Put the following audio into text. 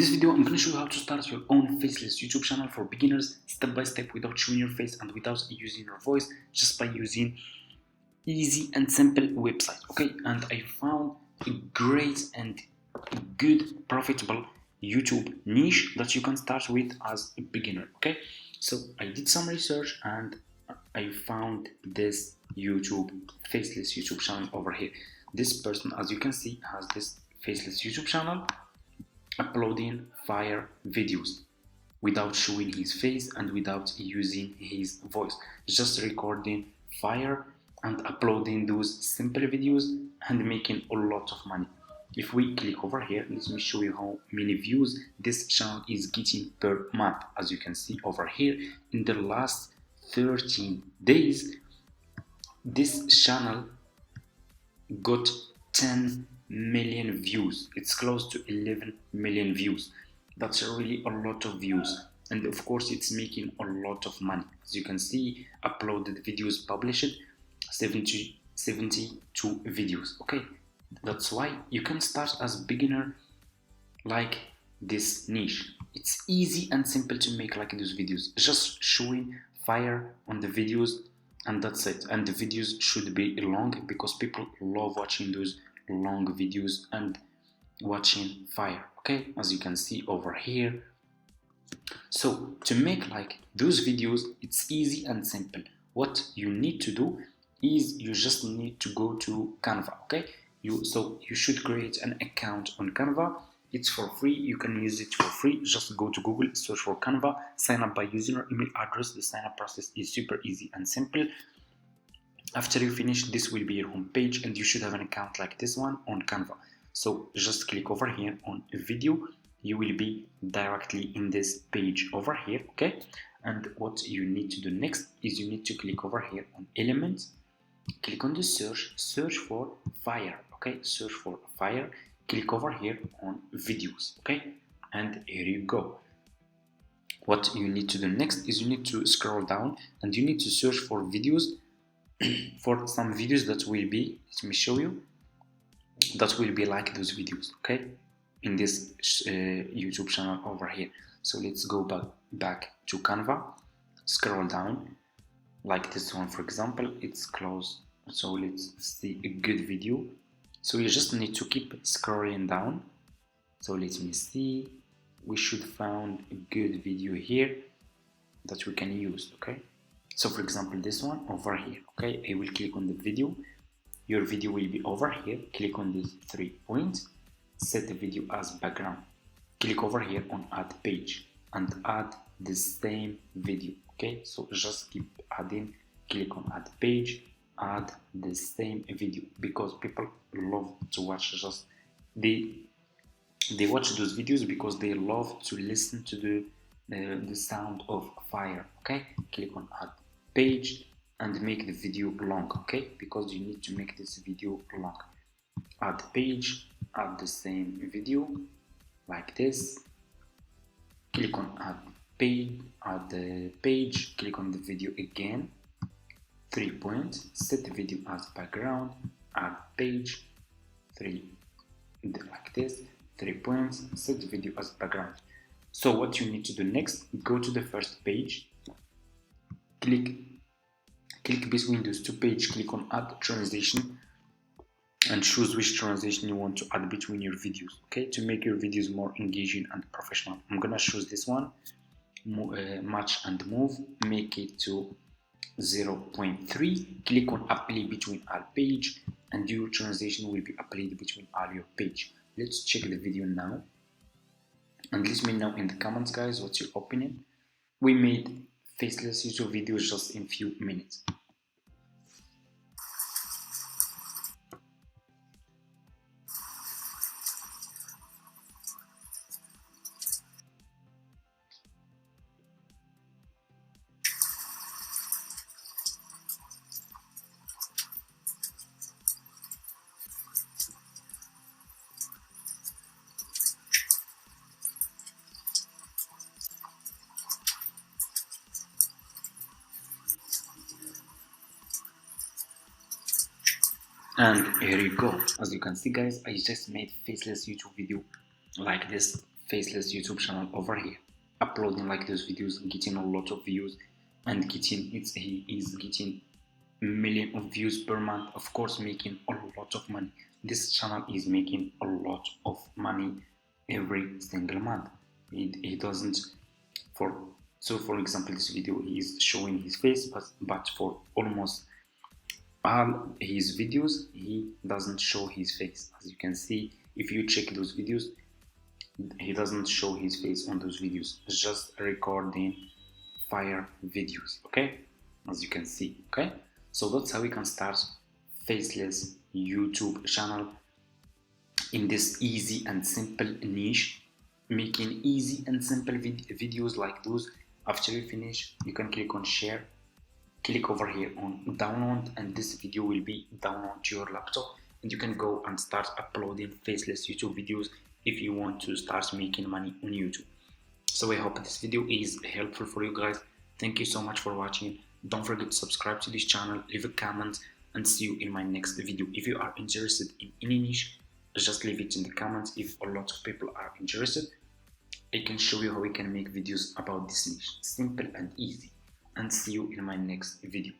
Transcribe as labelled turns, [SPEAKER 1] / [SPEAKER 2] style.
[SPEAKER 1] In this video, I'm going to show you how to start your own faceless YouTube channel for beginners, step by step, without showing your face and without using your voice, just by using easy and simple website. Okay, and I found a great and good profitable YouTube niche that you can start with as a beginner. Okay, so I did some research and I found this faceless YouTube channel over here. This person, as you can see, has this faceless YouTube channel uploading fire videos without showing his face and without using his voice, just recording fire and uploading those simple videos and making a lot of money. If we click over here, let me show you how many views this channel is getting per month. As you can see over here, in the last 13 days this channel got 10 million views. It's close to 11 million views. That's really a lot of views, and of course it's making a lot of money. As you can see, uploaded videos published 72 videos. Okay, that's why you can start as beginner like this niche. It's easy and simple to make like those videos, just showing fire on the videos, and that's it. And the videos should be long because people love watching those long videos and watching fire. Okay, as you can see over here. So to make like those videos, it's easy and simple. What you need to do is you just need to go to Canva. Okay, you should create an account on Canva. It's for free, you can use it for free. Just go to Google, search for Canva, sign up by using your email address. The sign up process is super easy and simple. After you finish, this will be your home page and you should have an account like this one on Canva. So just click over here on video, you will be directly in this page over here. Okay, and what you need to do next is you need to click over here on elements, click on the search for fire. Okay, search for fire, click over here on videos. Okay, and here you go. What you need to do next is you need to scroll down and you need to search for videos for some videos that will be, let me show you, that will be like those videos. Okay, in this YouTube channel over here. So let's go back to Canva, scroll down like this one, for example. It's closed, so let's see a good video. So you just need to keep scrolling down. So let me see, we should find a good video here that we can use. Okay, so for example this one over here. Okay, I will click on the video. Your video will be over here. Click on these 3 points, set the video as background, click over here on add page and add the same video. Okay, so just keep adding, click on add page, add the same video, because people love to watch, just they watch those videos because they love to listen to the sound of fire. Okay, click on add page and make the video long. Okay, because you need to make this video long. Add page, add the same video like this, click on add the page, click on the video again, 3 points, set the video as background, add page, like this, 3 points, set the video as background. So what you need to do next, go to the first page, click between those 2 pages, click on add transition and choose which transition you want to add between your videos. Okay, to make your videos more engaging and professional. I'm gonna choose this one, match and move, make it to 0.3, click on apply between all page and your transition will be applied between all your page. Let's check the video now and let me know in the comments, guys, what's your opinion. We made faceless YouTube videos just in few minutes. And here you go. As you can see, guys, I just made faceless YouTube video like this faceless YouTube channel over here, uploading like those videos, getting a lot of views, and he is getting million of views per month, of course making a lot of money. This channel is making a lot of money every single month. He doesn't for for example, this video he is showing his face, but for almost all his videos he doesn't show his face. As you can see, if you check those videos, he doesn't show his face on those videos. It's just recording fire videos, okay, as you can see. Okay, so that's how we can start faceless YouTube channel in this easy and simple niche, making easy and simple videos like those. After you finish, you can click on share, click over here on download, and this video will be download to your laptop, and you can go and start uploading faceless YouTube videos if you want to start making money on YouTube. So I hope this video is helpful for you guys. Thank you so much for watching. Don't forget to subscribe to this channel, leave a comment, and see you in my next video. If you are interested in any niche, just leave it in the comments. If a lot of people are interested, I can show you how we can make videos about this niche, simple and easy. And see you in my next video.